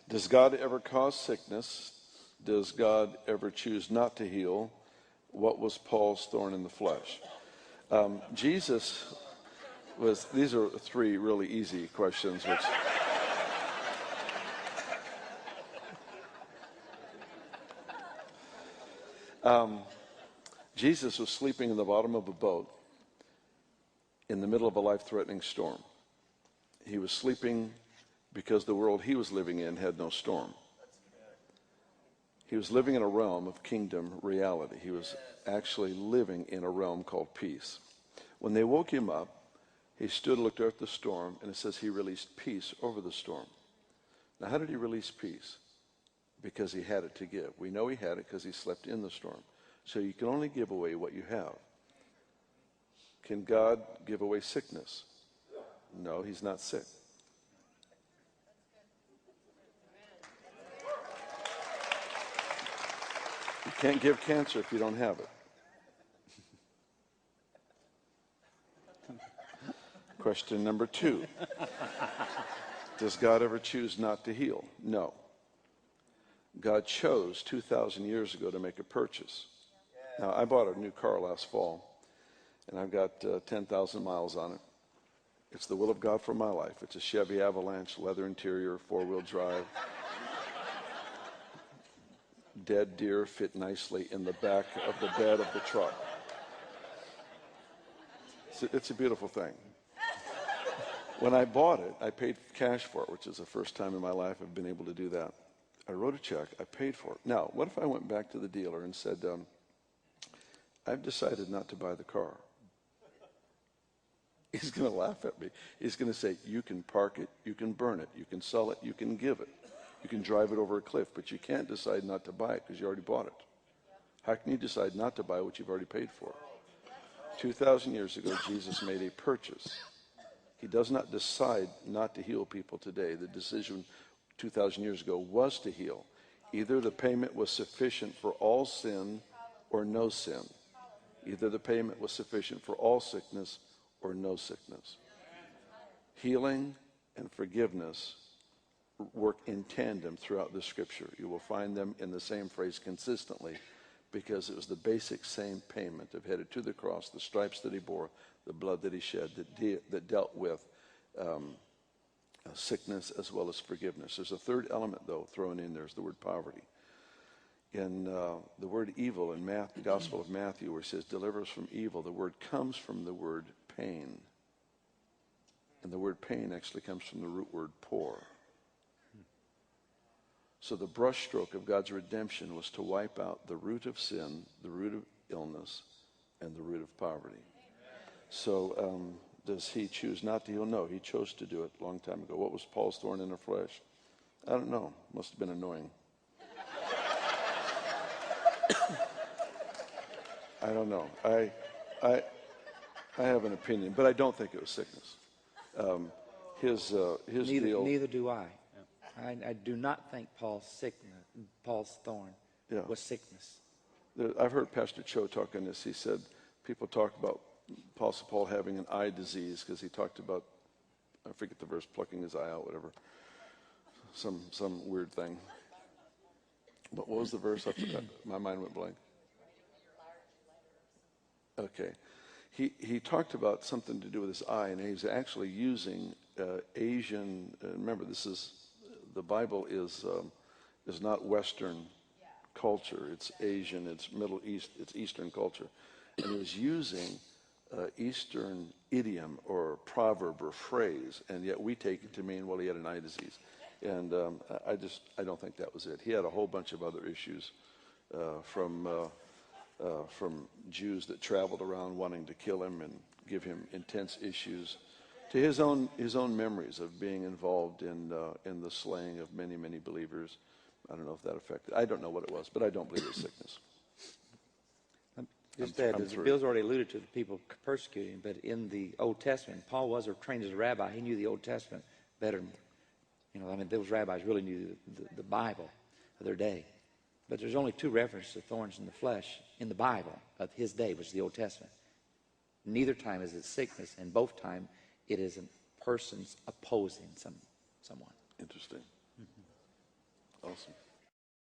Does God ever cause sickness? Does God ever choose not to heal? What was Paul's thorn in the flesh? Jesus was, these are three really easy questions, which Jesus was sleeping in the bottom of a boat in the middle of a life-threatening storm. He was sleeping because the world he was living in had no storm. He was living in a realm of kingdom reality. He was actually living in a realm called peace. When they woke him up, he stood and looked out at the storm, and it says he released peace over the storm. Now, how did he release peace? Because he had it to give. We know he had it because he slept in the storm. So you can only give away what you have. Can God give away sickness? No, he's not sick. You can't give cancer if you don't have it. Question number 2. Does God ever choose not to heal? No. God chose 2,000 years ago to make a purchase. Now, I bought a new car last fall, and I've got 10,000 miles on it. It's the will of God for my life. It's a Chevy Avalanche, leather interior, 4-wheel drive. Dead deer fit nicely in the back of the bed of the truck. It's a beautiful thing. When I bought it, I paid cash for it, which is the first time in my life I've been able to do that. I wrote a check. I paid for it. Now, what if I went back to the dealer and said, I've decided not to buy the car? He's going to laugh at me. He's going to say, you can park it, you can burn it, you can sell it, you can give it. You can drive it over a cliff, but you can't decide not to buy it because you already bought it. How can you decide not to buy what you've already paid for? 2,000 years ago, Jesus made a purchase. He does not decide not to heal people today. The decision 2,000 years ago was to heal. Either the payment was sufficient for all sin or no sin. Either the payment was sufficient for all sickness or no sickness. Healing and forgiveness work in tandem throughout the scripture. You will find them in the same phrase consistently because it was the basic same payment of headed to the cross, the stripes that he bore, the blood that he shed that dealt with sickness as well as forgiveness. There's a third element, though, thrown in there is the word poverty. In the word evil in the Gospel of Matthew, where it says, deliver us from evil, the word comes from the word pain. And the word pain actually comes from the root word poor. So the brushstroke of God's redemption was to wipe out the root of sin, the root of illness, and the root of poverty. So does he choose not to heal? No, he chose to do it a long time ago. What was Paul's thorn in the flesh? I don't know. Must have been annoying. I don't know. I have an opinion, but I don't think it was sickness. His deal. Neither do I. I do not think Paul's thorn was sickness. I've heard Pastor Cho talk on this. He said people talk about Apostle Paul having an eye disease because he talked about, I forget the verse, plucking his eye out, whatever. Some weird thing. But what was the verse? I forgot. My mind went blank. Okay. He talked about something to do with his eye, and he's actually using Asian. Remember, the Bible is not Western culture. It's Asian. It's Middle East. It's Eastern culture, and he was using Eastern idiom or proverb or phrase, and yet we take it to mean, well, he had an eye disease, and I don't think that was it. He had a whole bunch of other issues from Jews that traveled around wanting to kill him and give him intense issues, to his own memories of being involved in the slaying of many, many believers. I don't know if that affected. I don't know what it was, but I don't believe it was sickness. Just that, as Bill's already alluded to, the people persecuting, but in the Old Testament, Paul was trained as a rabbi. He knew the Old Testament better than, those rabbis really knew the Bible of their day. But there's only 2 references to thorns in the flesh in the Bible of his day, which is the Old Testament. Neither time is it sickness, and both time it is a person's opposing someone. Interesting. Awesome.